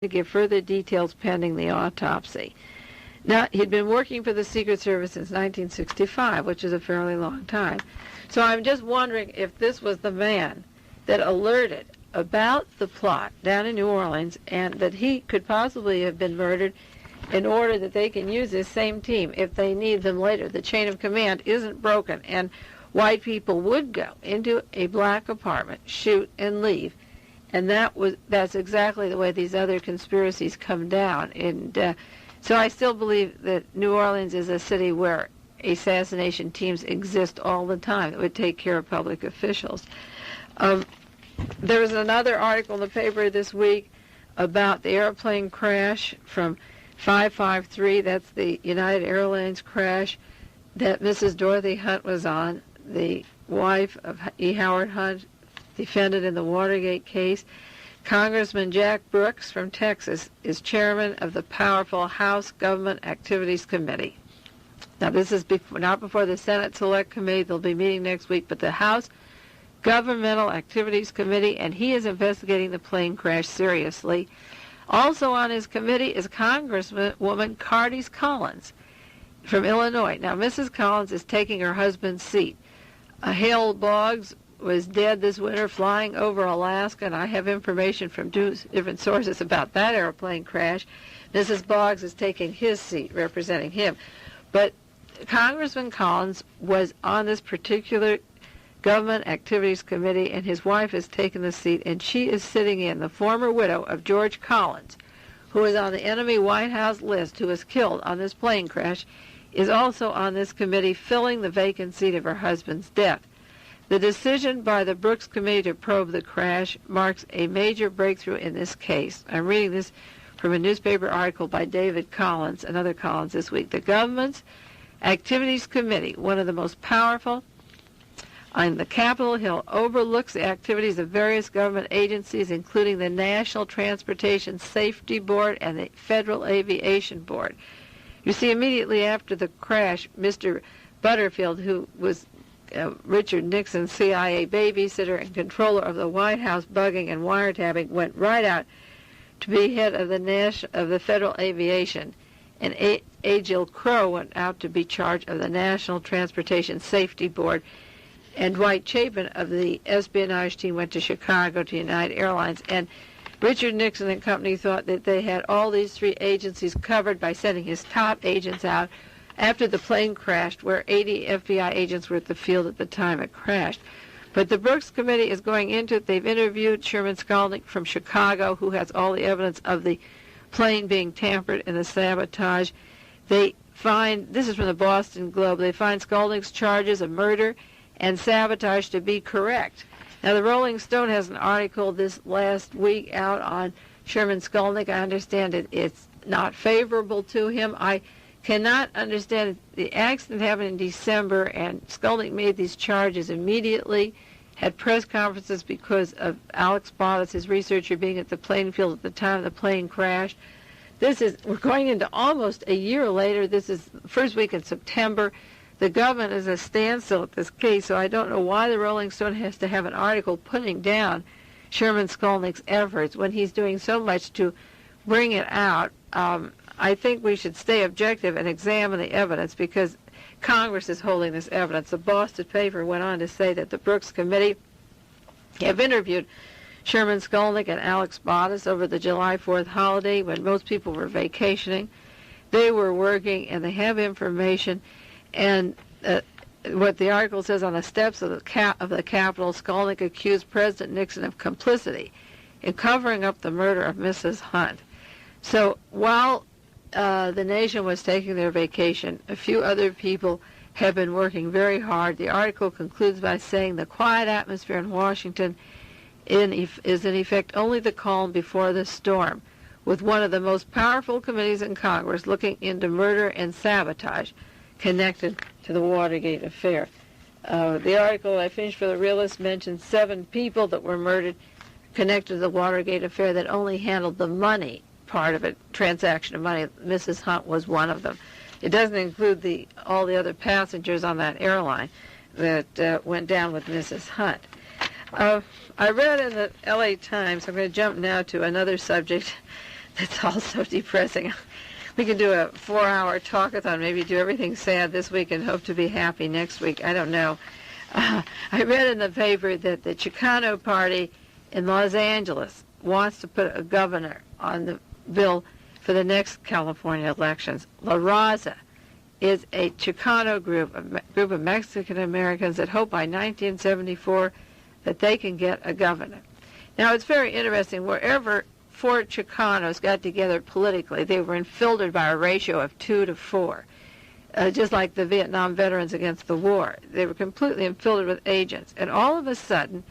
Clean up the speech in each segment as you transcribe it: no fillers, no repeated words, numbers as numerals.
to give further details pending the autopsy. Now, he'd been working for the Secret Service since 1965, which is a fairly long time. So I'm just wondering if this was the man that alerted about the plot down in New Orleans and that he could possibly have been murdered in order that they can use this same team if they need them later. The chain of command isn't broken, and white people would go into a black apartment, shoot, and leave. And that's exactly the way these other conspiracies come down. And so I still believe that New Orleans is a city where assassination teams exist all the time that would take care of public officials. There was another article in the paper this week about the airplane crash from 553, that's the United Airlines crash, that Mrs. Dorothy Hunt was on, the wife of E. Howard Hunt, defendant in the Watergate case. Congressman Jack Brooks from Texas is chairman of the powerful House Government Activities Committee. Now, this is not before the Senate Select Committee. They'll be meeting next week, but the House Governmental Activities Committee, and he is investigating the plane crash seriously. Also on his committee is Congresswoman Cardis Collins from Illinois. Now, Mrs. Collins is taking her husband's seat. Hale Boggs was dead this winter flying over Alaska, and I have information from two different sources about that airplane crash. Mrs. Boggs is taking his seat, representing him. But Congressman Collins was on this particular Government Activities Committee, and his wife has taken the seat, and she is sitting in. The former widow of George Collins, who is on the enemy White House list, who was killed on this plane crash, is also on this committee, filling the vacant seat of her husband's death. The decision by the Brooks Committee to probe the crash marks a major breakthrough in this case. I'm reading this from a newspaper article by David Collins, another Collins this week. The Government's Activities Committee, one of the most powerful on the Capitol Hill, overlooks the activities of various government agencies, including the National Transportation Safety Board and the Federal Aviation Board. You see, immediately after the crash, Mr. Butterfield, who was Richard Nixon's CIA babysitter and controller of the White House bugging and wiretapping, went right out to be head of the Federal Aviation, and A. Jill Crow went out to be charge of the National Transportation Safety Board, and Dwight Chapin of the espionage team went to Chicago to United Airlines. And Richard Nixon and company thought that they had all these three agencies covered by sending his top agents out after the plane crashed, where 80 FBI agents were at the field at the time it crashed. But the Brooks Committee is going into it. They've interviewed Sherman Skolnick from Chicago, who has all the evidence of the plane being tampered and the sabotage. They find, this is from the Boston Globe, they find Skolnick's charges of murder and sabotage to be correct. Now, the Rolling Stone has an article this last week out on Sherman Skolnick. I understand it's not favorable to him. I cannot understand it. The accident happened in December, and Skolnick made these charges immediately, had press conferences because of Alex Bottas, his researcher, being at the plane field at the time the plane crashed. We're going into almost a year later. This is the first week in September. The government is a standstill at this case, so I don't know why the Rolling Stone has to have an article putting down Sherman Skolnick's efforts when he's doing so much to bring it out. I think we should stay objective and examine the evidence, because Congress is holding this evidence. The Boston paper went on to say that the Brooks Committee have interviewed Sherman Skolnick and Alex Bottas over the July 4th holiday when most people were vacationing. They were working, and they have information. And what the article says, on the steps of the Capitol, Skolnick accused President Nixon of complicity in covering up the murder of Mrs. Hunt. So while the nation was taking their vacation, a few other people have been working very hard. The article concludes by saying the quiet atmosphere in Washington is in effect only the calm before the storm, with one of the most powerful committees in Congress looking into murder and sabotage connected to the Watergate affair. The article I finished for the Realist mentioned 7 people that were murdered connected to the Watergate affair that only handled the money part of it, transaction of money. Mrs. Hunt was one of them. It doesn't include all the other passengers on that airline that went down with Mrs. Hunt. I read in the L.A. Times, I'm going to jump now to another subject, It's all so depressing. We can do a 4-hour talkathon, maybe do everything sad this week and hope to be happy next week. I don't know. I read in the paper that the Chicano Party in Los Angeles wants to put a governor on the bill for the next California elections. La Raza is a Chicano group of Mexican Americans that hope by 1974 that they can get a governor. Now, it's very interesting. Wherever 4 Chicanos got together politically, they were infiltrated by a ratio of 2 to 4, just like the Vietnam veterans against the war. They were completely infiltrated with agents. And all of a sudden,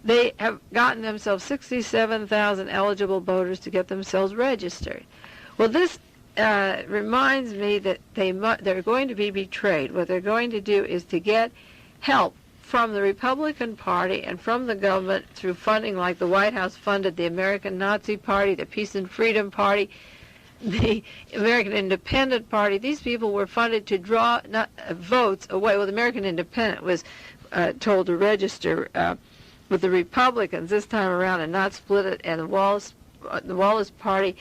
they have gotten themselves 67,000 eligible voters to get themselves registered. Well, this reminds me that they're going to be betrayed. What they're going to do is to get help from the Republican Party and from the government through funding like the White House funded the American Nazi Party, the Peace and Freedom Party, the American Independent Party. These people were funded to draw votes away. Well, the American Independent was told to register with the Republicans this time around and not split it, and the Wallace Party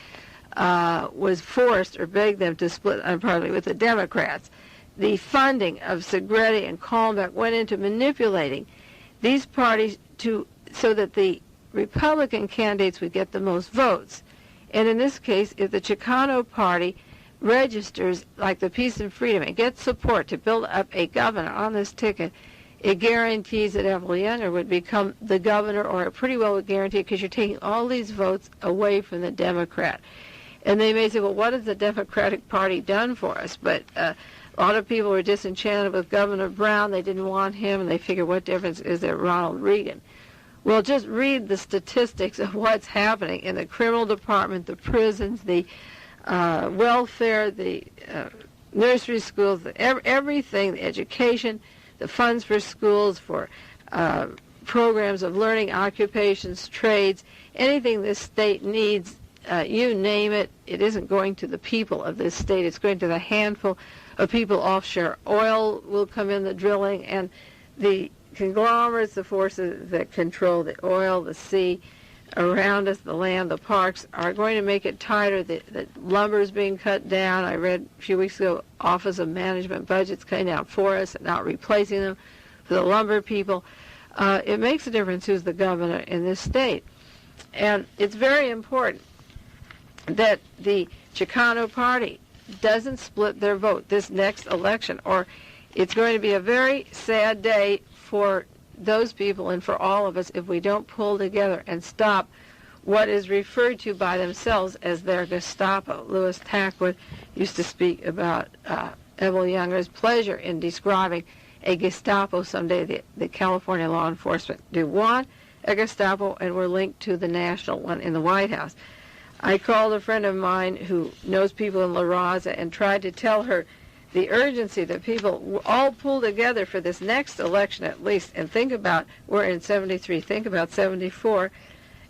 was forced or begged them to split partly with the Democrats. The funding of Segretti and Kalmbach went into manipulating these parties so that the Republican candidates would get the most votes. And in this case, if the Chicano Party registers like the Peace and Freedom and gets support to build up a governor on this ticket, it guarantees that Ethel Younger would become the governor, or it pretty well would guarantee it, because you're taking all these votes away from the Democrat. And they may say, well, what has the Democratic Party done for us? But a lot of people were disenchanted with Governor Brown. They didn't want him, and they figure, what difference is there, Ronald Reagan? Well, just read the statistics of what's happening in the criminal department, the prisons, the welfare, the nursery schools, everything, the education, the funds for schools, for programs of learning, occupations, trades, anything this state needs, you name it, it isn't going to the people of this state. It's going to the handful of people offshore. Oil will come in, the drilling, and the conglomerates, the forces that control the oil, the sea around us, the land, the parks, are going to make it tighter. The lumber is being cut down. I read a few weeks ago, Office of Management budgets cutting down forests and not replacing them for the lumber people. It makes a difference who's the governor in this state. And it's very important that the Chicano Party doesn't split their vote this next election, or it's going to be a very sad day for those people and for all of us if we don't pull together and stop what is referred to by themselves as their Gestapo. Louis Tackwood used to speak about Ethel Younger's pleasure in describing a Gestapo someday. The California law enforcement do want a Gestapo, and we're linked to the national one in the White House. I called a friend of mine who knows people in La Raza and tried to tell her the urgency that people all pull together for this next election at least, and think about, we're in 73, think about 74.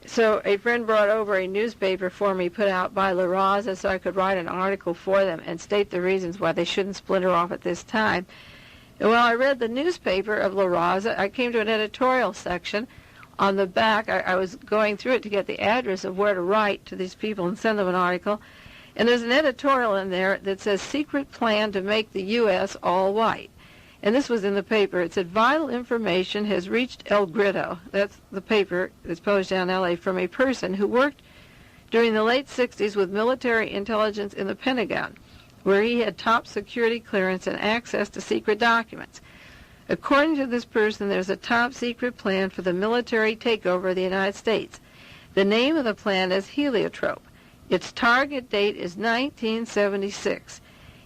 So a friend brought over a newspaper for me put out by La Raza so I could write an article for them and state the reasons why they shouldn't splinter off at this time. And while I read the newspaper of La Raza, I came to an editorial section. On the back, I was going through it to get the address of where to write to these people and send them an article. And there's an editorial in there that says, secret plan to make the U.S. all white. And this was in the paper. It said, vital information has reached El Grito, that's the paper that's published down in L.A., from a person who worked during the late 60s with military intelligence in the Pentagon, where he had top security clearance and access to secret documents. According to this person, there's a top secret plan for the military takeover of the United States. The name of the plan is Heliotrope. Its target date is 1976.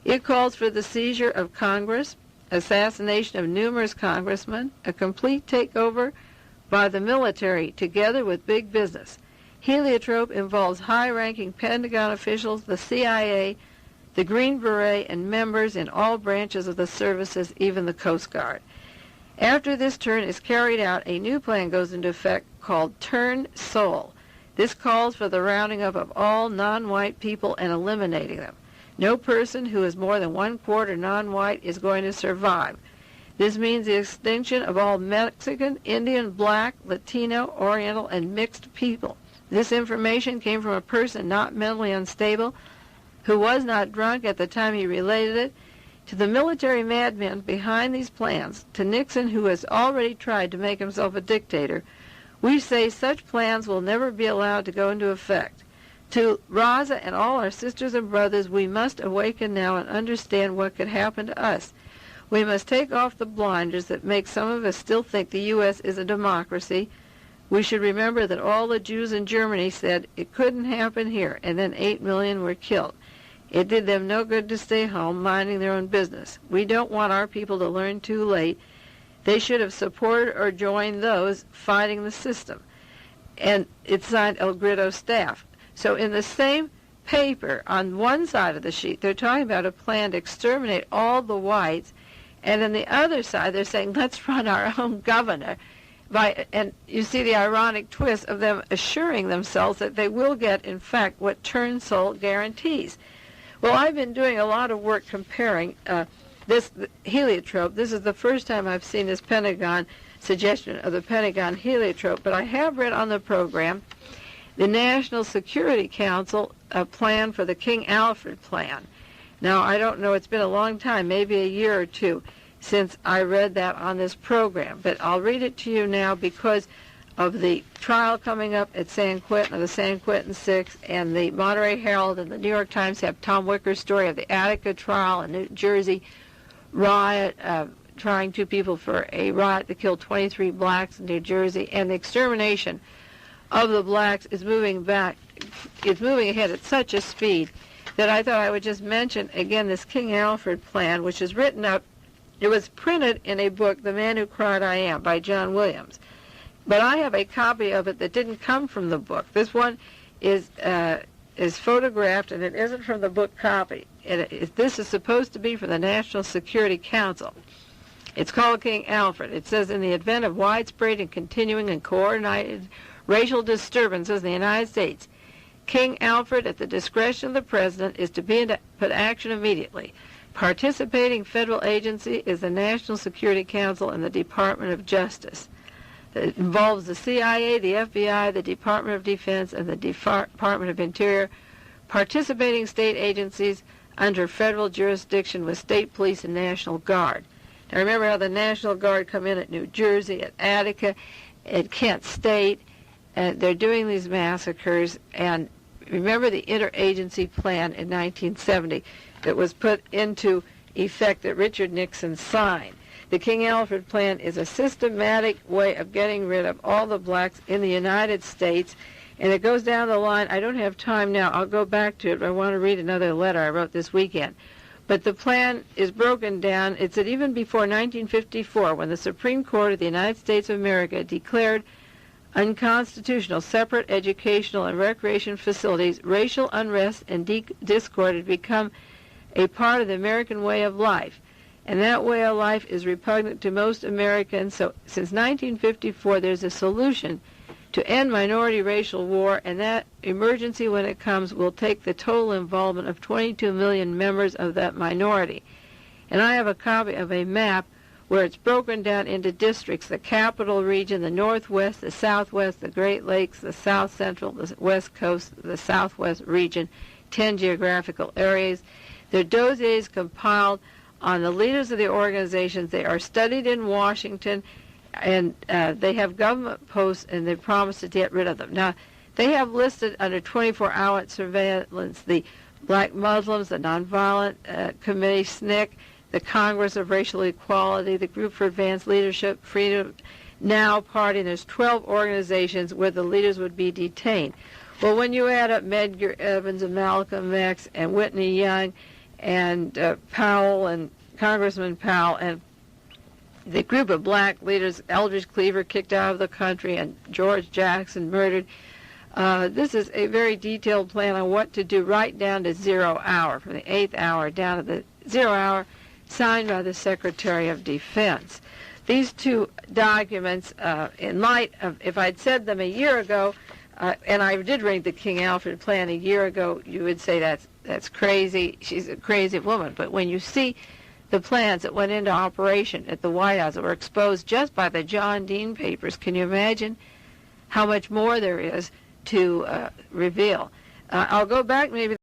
It calls for the seizure of Congress, assassination of numerous congressmen, a complete takeover by the military together with big business. Heliotrope involves high-ranking Pentagon officials, the CIA, the Green Beret, and members in all branches of the services, even the Coast Guard. After this turn is carried out, a new plan goes into effect called Turn Sol. This calls for the rounding up of all non-white people and eliminating them. No person who is more than 1/4 non-white is going to survive. This means the extinction of all Mexican, Indian, Black, Latino, Oriental, and mixed people. This information came from a person not mentally unstable, who was not drunk at the time he related it, to the military madmen behind these plans, to Nixon, who has already tried to make himself a dictator. We say such plans will never be allowed to go into effect. To Raza and all our sisters and brothers, we must awaken now and understand what could happen to us. We must take off the blinders that make some of us still think the U.S. is a democracy. We should remember that all the Jews in Germany said it couldn't happen here, and then 8 million were killed. It did them no good to stay home, minding their own business. We don't want our people to learn too late. They should have supported or joined those fighting the system. And it's signed El Grito staff. So in the same paper, on one side of the sheet, they're talking about a plan to exterminate all the whites, and on the other side, they're saying, let's run our own governor. And you see the ironic twist of them assuring themselves that they will get, in fact, what Turnbull guarantees. Well, I've been doing a lot of work comparing this heliotrope. This is the first time I've seen this Pentagon suggestion of the Pentagon heliotrope, but I have read on the program the National Security Council plan for the King Alfred plan. Now, I don't know, it's been a long time, maybe a year or two, since I read that on this program, but I'll read it to you now because of the trial coming up at San Quentin, of the San Quentin Six, and the Monterey Herald and the New York Times have Tom Wicker's story of the Attica trial in New Jersey riot, trying two people for a riot that killed 23 blacks in New Jersey, and the extermination of the blacks is moving back. It's moving ahead at such a speed that I thought I would just mention again this King Alfred plan, which is written up. It was printed in a book, The Man Who Cried I Am, by John Williams. But I have a copy of it that didn't come from the book. This one is photographed, and it isn't from the book copy. This is supposed to be from the National Security Council. It's called King Alfred. It says, in the event of widespread and continuing and coordinated racial disturbances in the United States, King Alfred, at the discretion of the President, is to be put action immediately. Participating federal agency is the National Security Council and the Department of Justice. It involves the CIA, the FBI, the Department of Defense, and the Department of Interior. Participating state agencies under federal jurisdiction with state police and National Guard. Now remember how the National Guard come in at New Jersey, at Attica, at Kent State, and they're doing these massacres. And remember the interagency plan in 1970 that was put into effect that Richard Nixon signed. The King Alfred plan is a systematic way of getting rid of all the blacks in the United States, and it goes down the line. I don't have time now. I'll go back to it, but I want to read another letter I wrote this weekend. But the plan is broken down. It's that even before 1954, when the Supreme Court of the United States of America declared unconstitutional separate educational and recreation facilities, racial unrest and discord had become a part of the American way of life. And that way of life is repugnant to most Americans. So since 1954, there's a solution to end minority racial war, and that emergency, when it comes, will take the total involvement of 22 million members of that minority. And I have a copy of a map where it's broken down into districts: the Capital Region, the Northwest, the Southwest, the Great Lakes, the South Central, the West Coast, the Southwest Region, 10 geographical areas. Their dossiers compiled on the leaders of the organizations. They are studied in Washington, and they have government posts, and they promise to get rid of them. Now, they have listed under 24-hour surveillance the Black Muslims, the Nonviolent Committee, SNCC, the Congress of Racial Equality, the Group for Advanced Leadership, Freedom Now Party, and there's 12 organizations where the leaders would be detained. Well, when you add up Medgar Evers and Malcolm X and Whitney Young and Powell and Congressman Powell and the group of black leaders, Eldridge Cleaver kicked out of the country and George Jackson murdered, this is a very detailed plan on what to do right down to 0 hour, from the 8th hour down to the 0 hour, signed by the Secretary of Defense. These two documents, in light of, if I'd said them a year ago, and I did read the King Alfred plan a year ago, you would say that's crazy. She's a crazy woman. But when you see the plans that went into operation at the White House that were exposed just by the John Dean papers, can you imagine how much more there is to reveal. I'll go back maybe